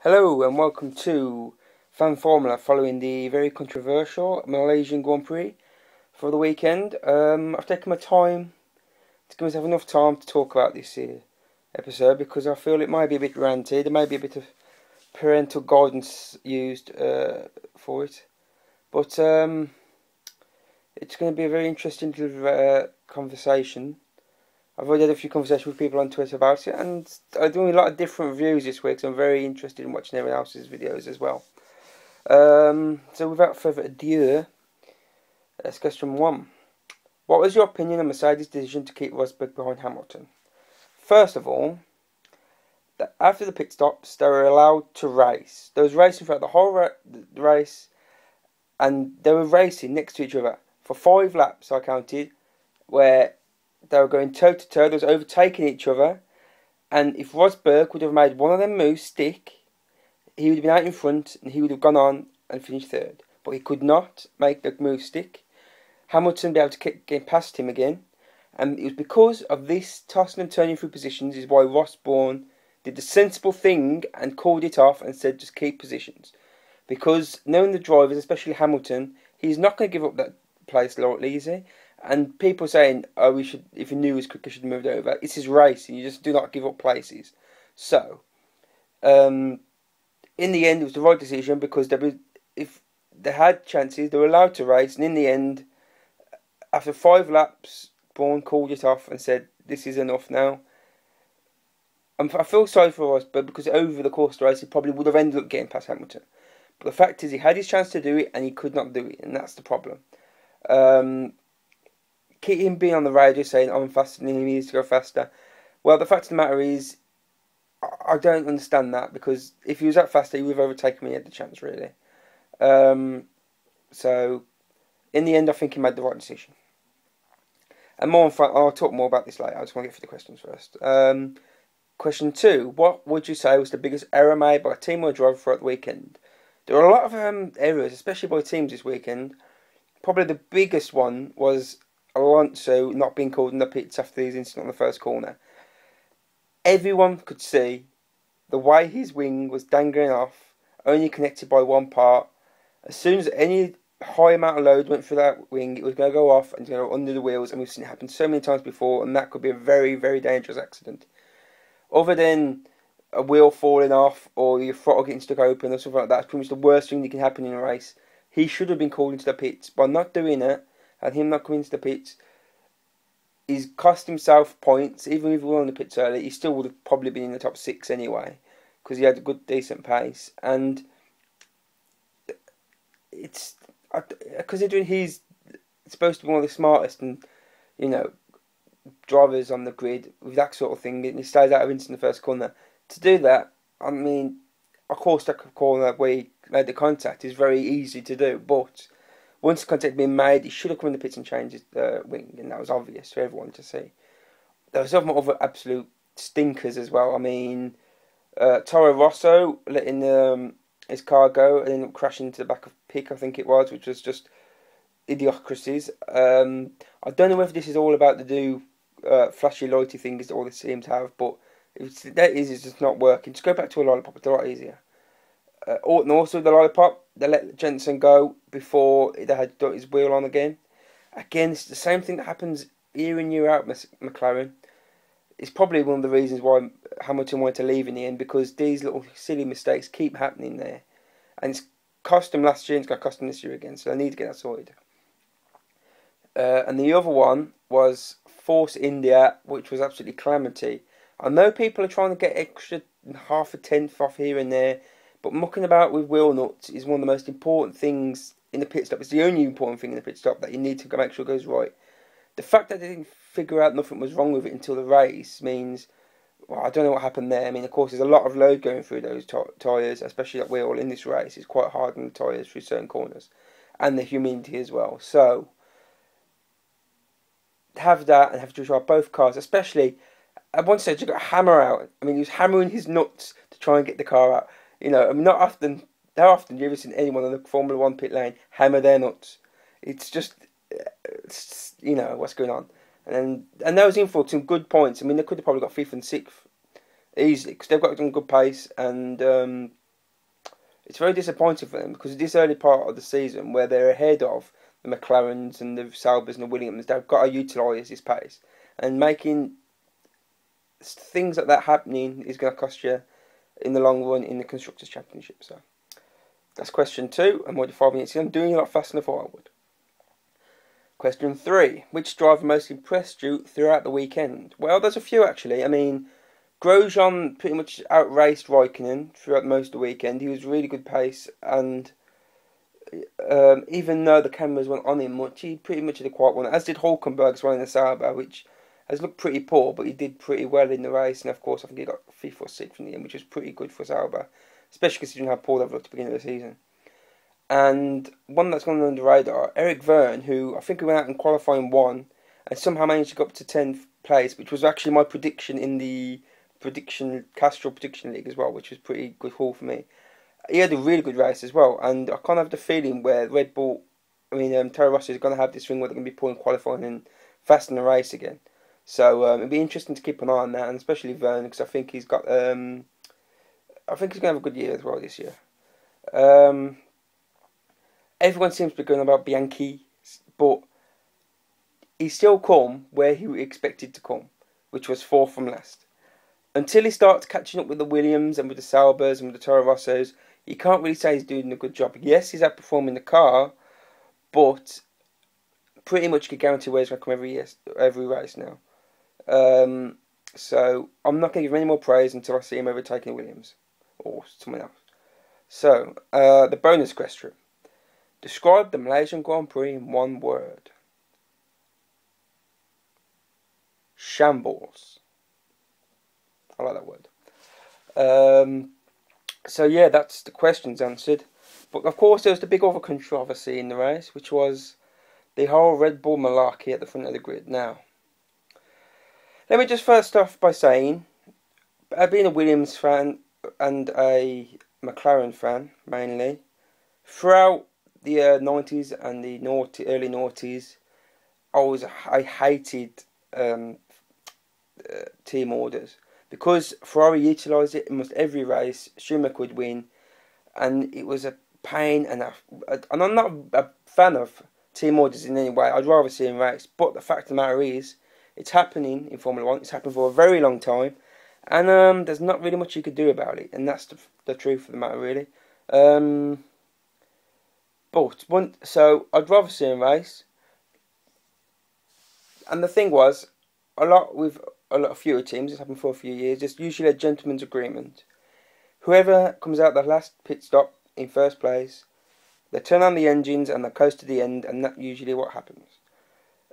Hello and welcome to Fan Formula following the very controversial Malaysian Grand Prix for the weekend. I've taken my time to give myself enough time to talk about this episode because I feel it might be a bit ranty. There may be a bit of parental guidance used for it. But it's going to be a very interesting little conversation. I've already had a few conversations with people on Twitter about it, and I'm doing a lot of different reviews this week, so I'm very interested in watching everyone else's videos as well. So without further ado, let's go from one. What was your opinion on Mercedes' decision to keep Rosberg behind Hamilton? First of all, after the pit stops, they were allowed to race. They was racing throughout the whole race, and they were racing next to each other for 5 laps, I counted, where they were going toe to toe. They was overtaking each other, and if Rosberg would have made one of them moves stick, he would have been out in front and he would have gone on and finished third. But he could not make the move stick. Hamilton be able to get past him again, and it was because of this tossing and turning through positions is why Rosberg did the sensible thing and called it off and said just keep positions. Because knowing the drivers, especially Hamilton, he's not going to give up that place lightly, is he? And people saying, oh, we should, if he knew he was quicker, should have moved over. It's his race, and you just do not give up places. So, in the end, it was the right decision because if they had chances, they were allowed to race. And in the end, after 5 laps, Braun called it off and said, this is enough now. I feel sorry for Rosberg because over the course of the race, he probably would have ended up getting past Hamilton. But the fact is, he had his chance to do it, and he could not do it, and that's the problem. Keep him being on the radio saying, I'm faster than him, he needs to go faster. Well, the fact of the matter is, I don't understand that, because if he was that faster, he would have overtaken me, he had the chance, really. So, in the end, I think he made the right decision. And more I'll talk more about this later, I just want to get through the questions first. Question 2, what would you say was the biggest error made by a team or a driver throughout the weekend? There were a lot of errors, especially by teams this weekend. Probably the biggest one was Alonso not being called in the pits after his incident on the first corner. Everyone could see the way his wing was dangling off, only connected by one part. As soon as any high amount of load went through that wing, it was going to go off and go under the wheels, and we've seen it happen so many times before, and that could be a very, very dangerous accident. Other than a wheel falling off or your throttle getting stuck open or something like that, it's pretty much the worst thing that can happen in a race. He should have been called into the pits. By not doing it, and him not coming into the pits, he's cost himself points. Even if he won the pits early, he still would have probably been in the top 6 anyway, because he had a good, decent pace. And it's considering he's supposed to be one of the smartest and drivers on the grid with that sort of thing, and he stays out of incident in the first corner. To do that, I mean, of course, that corner where he made the contact is very easy to do, but once the contact had been made, he should have come in the pits and changed his wing, and that was obvious for everyone to see. There were some other absolute stinkers as well. I mean, Toro Rosso letting his car go and ended up crashing into the back of Pick, I think it was, which was just idiocracies. I don't know if this is all about the new flashy lighty things that all this seems to have, but if that is just not working. Just go back to a lollipop, it's a lot easier. And also the lollipop, they let Jensen go before they had got his wheel on again. Again, it's the same thing that happens year in, year out, McLaren. It's probably one of the reasons why Hamilton wanted to leave in the end, because these little silly mistakes keep happening there. And it's cost them last year and it's going to cost them this year again, so they need to get that sorted. And the other one was Force India, which was absolutely calamity. I know people are trying to get extra half a tenth off here and there, but mucking about with wheel nuts is one of the most important things in the pit stop. It's the only important thing in the pit stop that you need to make sure it goes right. The fact that they didn't figure out nothing was wrong with it until the race means, well, I don't know what happened there. I mean, of course, there's a lot of load going through those tyres, especially that wheel in this race. It's quite hard on the tyres through certain corners, and the humidity as well. So, have that and have to try both cars, especially at one stage you got a hammer out. I mean, he was hammering his nuts to try and get the car out. I mean, not often. How often have you ever seen anyone on the Formula 1 pit lane hammer their nuts? It's just, what's going on. And that was in for some good points. I mean, they could have probably got 5th and 6th easily, because they've got some good pace, and It's very disappointing for them because this early part of the season, where they're ahead of the McLarens and the Saubers and the Williams, they've got to utilise this pace. And making things like that happening is going to cost you in the long run in the Constructors' Championship. So that's question 2. I'm already 5 minutes in. I'm doing a lot faster than I thought I would. Question 3. Which driver most impressed you throughout the weekend? Well, there's a few actually. I mean, Grosjean pretty much outraced Raikkonen throughout most of the weekend. He was really good pace, and even though the cameras weren't on him much, he pretty much did quite well. As did Hulkenberg as well in the Sauber, which has looked pretty poor, but he did pretty well in the race. And of course, I think he got 5th or 6th in the end, which was pretty good for Sauber, especially considering how poor they've looked at the beginning of the season. And one that's gone under the radar, Eric Verne, who I think he went out in qualifying 1 and somehow managed to go up to 10th place, which was actually my prediction in the Castrol Prediction League as well, which was pretty good haul for me. He had a really good race as well, and I kind of have the feeling where Red Bull, Toro Rosso is going to have this thing where they're going to be pulling qualifying and fast in the race again. So it'd be interesting to keep an eye on that, and especially Verne, because I think he's got, I think he's going to have a good year as well this year. Everyone seems to be going about Bianchi, but he's still come where he expected to come, which was 4th from last. Until he starts catching up with the Williams and with the Saubers and with the Toro Rossos, you can't really say he's doing a good job. Yes, he's outperforming the car, but pretty much you can guarantee where he's going to come every race now. So I'm not going to give him any more praise until I see him overtaking Williams or someone else. So, the bonus question. Describe the Malaysian Grand Prix in one word. Shambles. I like that word. So yeah, that's the questions answered. But of course there was the big other controversy in the race, which was the whole Red Bull malarkey at the front of the grid. Now, let me just first off by saying, being a Williams fan and a McLaren fan mainly, throughout the 90s and the early noughties, I hated team orders. Because Ferrari utilised it in almost every race, Schumacher would win, and it was a pain. And I'm not a fan of team orders in any way. I'd rather see him race. But the fact of the matter is, it's happening in Formula 1. It's happened for a very long time, and there's not really much you could do about it. And that's the truth of the matter, really. So I'd rather see him race. And the thing was, a lot of fewer teams, it's happened for a few years, there's usually a gentleman's agreement. Whoever comes out the last pit stop in first place, they turn on the engines and they coast to the end, and that's usually what happens.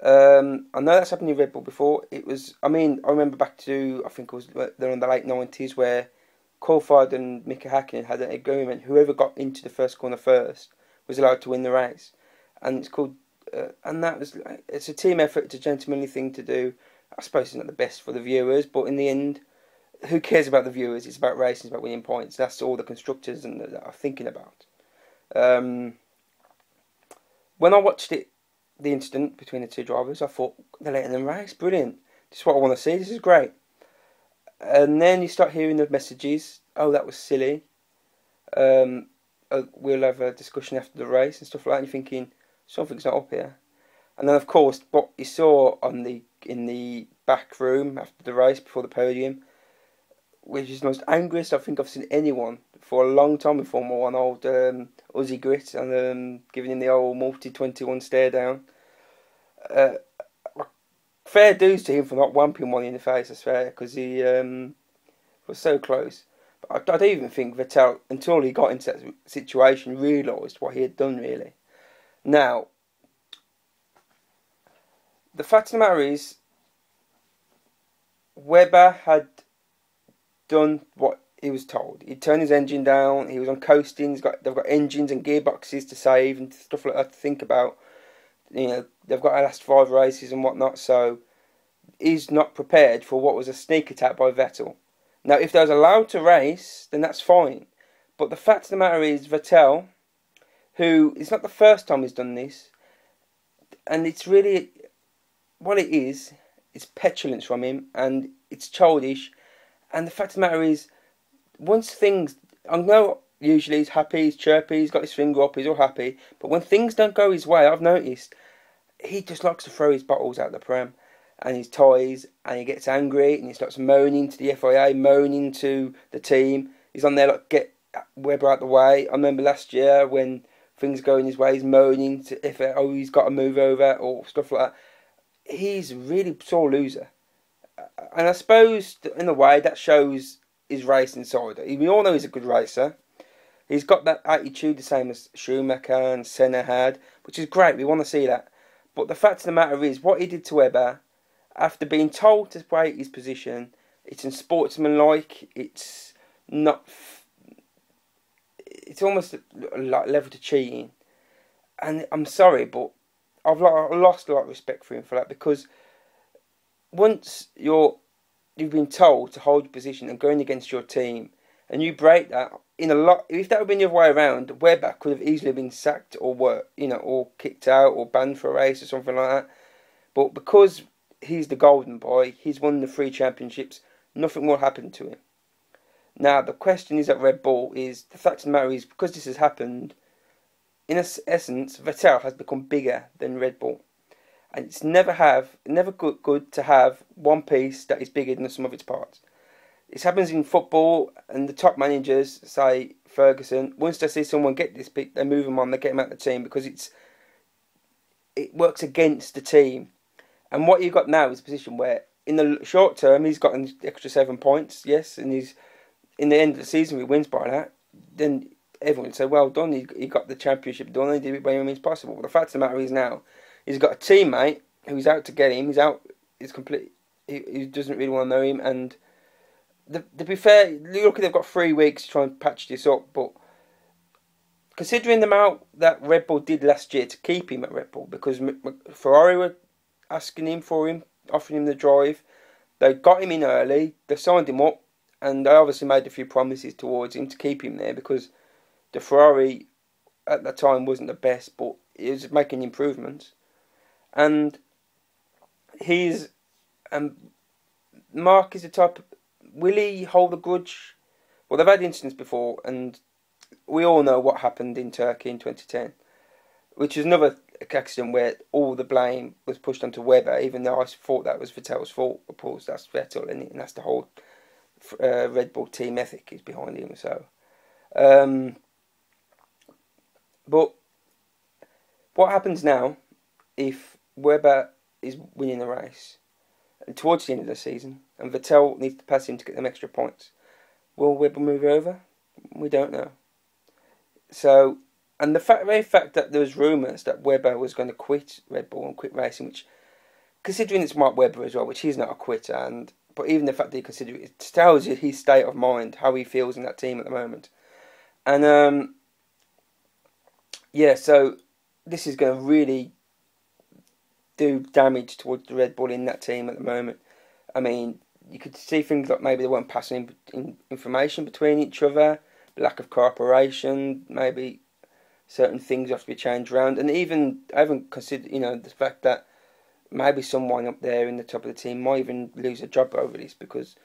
I know that's happened in Red Bull before. I remember back to, I think it was in the late 90s, where Coulthard and Mika Hakkinen had an agreement. Whoever got into the first corner first was allowed to win the race. And it's called, it's a team effort, it's a gentlemanly thing to do. I suppose it's not the best for the viewers, but in the end, who cares about the viewers? It's about racing, it's about winning points. That's all the constructors are thinking about. When I watched the incident between the two drivers, I thought, they're letting them race, brilliant. This is what I want to see, this is great. And then you start hearing the messages, oh, that was silly. We'll have a discussion after the race and stuff like that, and you're thinking, something's not up here. And then, of course, what you saw in the back room after the race, before the podium, which is the most angriest I think I've seen anyone for a long time in Formula 1, old Uzi Grit, and giving him the old multi-21 stare down. Fair dues to him for not whamping one in the face, I swear, because he was so close. But I don't even think Vettel, until he got into that situation, realised what he had done, really. Now, the fact of the matter is, Webber had done what he was told. He'd turned his engine down, he was on coasting, they've got engines and gearboxes to save and stuff like that to think about. They've got the last 5 races and whatnot, so he's not prepared for what was a sneak attack by Vettel. Now, if they was allowed to race, then that's fine. But the fact of the matter is, Vettel, who, it's not the first time he's done this, and it's really, what it is, it's petulance from him, and it's childish. And the fact of the matter is, once things, I know usually he's happy, he's chirpy, he's got his finger up, he's all happy. But when things don't go his way, I've noticed he just likes to throw his bottles out the pram and his toys, and he gets angry and he starts moaning to the FIA, moaning to the team. He's on there like, get Webber out the way. I remember last year when things going his way, he's moaning to FIA, oh, he's got to move over or stuff like that. He's a really sore loser. And I suppose, in a way, that shows his racing side. We all know he's a good racer. He's got that attitude the same as Schumacher and Senna had, which is great. We want to see that. But the fact of the matter is, what he did to Webber, after being told to break his position, it's unsportsmanlike. It's not. It's almost like level to cheating. And I'm sorry, but I've lost a lot of respect for him for that, because once you've been told to hold your position and going against your team, and you break that, if that had been the other way around, Webber could have easily been sacked or or kicked out or banned for a race or something like that. But because he's the golden boy, he's won the 3 championships, nothing will happen to him. Now the question is at Red Bull is, the fact of the matter is, because this has happened, in essence, Vettel has become bigger than Red Bull. And it's never good to have one piece that is bigger than the sum of its parts. It happens in football, and the top managers, say Ferguson, once they see someone get this big, they move him on, they get him out of the team, because it works against the team. And what you've got now is a position where, in the short term, he's got an extra 7 points, yes, and in the end of the season, if he wins by that, then everyone would say, well done, he got the championship done, he did it by any means possible. But the fact of the matter is now, he's got a teammate who's out to get him, he doesn't really want to know him, and to be fair, look, they've got 3 weeks to try and patch this up, but considering the amount that Red Bull did last year to keep him at Red Bull, because Ferrari were asking him for him, offering him the drive, they got him in early, they signed him up, and they obviously made a few promises towards him to keep him there, because the Ferrari at that time wasn't the best, but it was making improvements. And Mark is the type of, will he hold a grudge? Well, they've had incidents before, and we all know what happened in Turkey in 2010, which is another accident where all the blame was pushed onto Webber, even though I thought that was Vettel's fault. Of course, that's Vettel, and that's the whole Red Bull team ethic is behind him. So, but what happens now if Webber is winning the race and towards the end of the season, and Vettel needs to pass him to get them extra points? Will Webber move over? We don't know. So, and the very fact that there was rumours that Webber was going to quit Red Bull and quit racing, which, considering it's Mark Webber as well, which he's not a quitter, but even the fact that he considers it tells you his state of mind, how he feels in that team at the moment. And yeah, so this is going to really do damage towards the Red Bull in that team at the moment. I mean, you could see things like maybe they weren't passing information between each other, lack of cooperation, maybe certain things have to be changed around, and even I haven't considered, the fact that maybe someone up there in the top of the team might even lose a job over this, because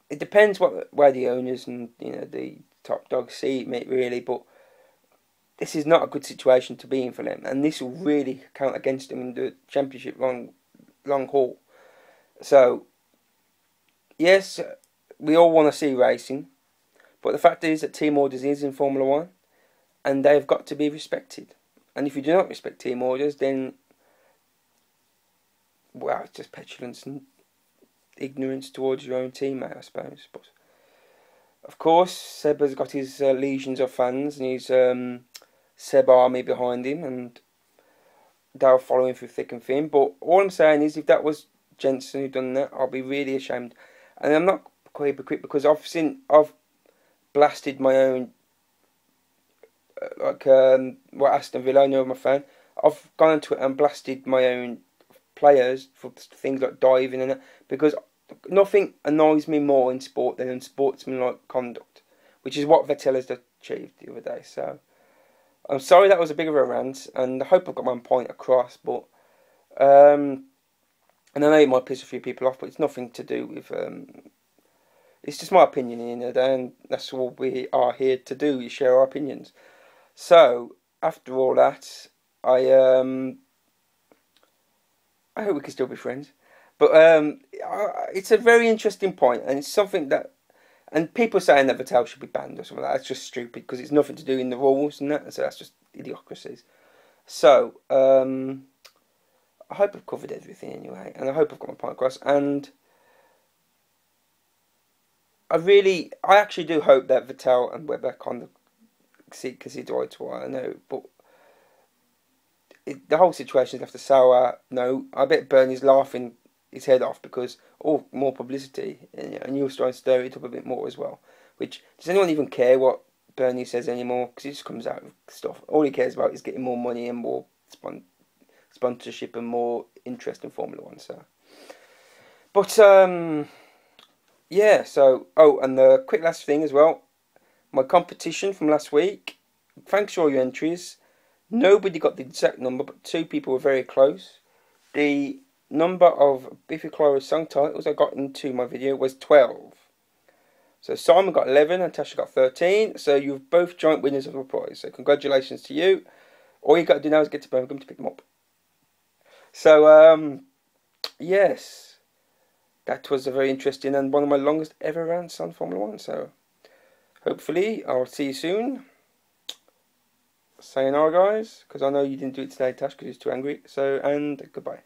it depends where the owners and the top dogs see it, really. But this is not a good situation to be in for them, and this will really count against them in the championship long haul. So yes, we all want to see racing, but the fact is that team orders is in Formula 1, and they've got to be respected. And if you do not respect team orders, then, well, it's just petulance and ignorance towards your own teammate, I suppose. But of course, Seb has got his legions of fans and his Seb army behind him, and they'll follow him through thick and thin. But all I'm saying is, if that was Jensen who done that, I'll be really ashamed. And I'm not quite hypocrite, because I've blasted my own, Aston Villa, I know I'm a fan. I've gone into it and blasted my own players for things like diving and that, because nothing annoys me more in sport than unsportsmanlike conduct, which is what Vettel has achieved the other day. So I'm sorry that was a bit of a rant, and I hope I've got my point across. But and I know it might piss a few people off, but it's nothing to do with it's just my opinion, and that's all we are here to do, is share our opinions. So, after all that, I hope we can still be friends. But it's a very interesting point, and it's something that, and people saying that Vettel should be banned or something like that, that's just stupid, because it's nothing to do in the rules and that, so that's just idiocracies. So, I hope I've covered everything anyway, and I hope I've got my point across, and I actually do hope that Vettel and Webber kind of can see eye to eye. I know, but the whole situation is after sour. No, I bet Bernie's laughing his head off because more publicity, and you'll try and stir it up a bit more as well. Which, does anyone even care what Bernie says anymore? Because he just comes out with stuff. All he cares about is getting more money and more sponsorship and more interest in Formula One. So, but yeah. So, and the quick last thing as well. My competition from last week. Thanks for all your entries. Nobody got the exact number, but 2 people were very close. The number of Biffy Clyro's song titles I got into my video was 12. So Simon got 11 and Tasha got 13. So you've both joint winners of the prize. So congratulations to you. All you got to do now is get to Birmingham to pick them up. So, yes. That was a very interesting and one of my longest ever rants on Formula 1. So, hopefully, I'll see you soon. Sayonara, guys, because I know you didn't do it today, Tash, because you're too angry. So, and goodbye.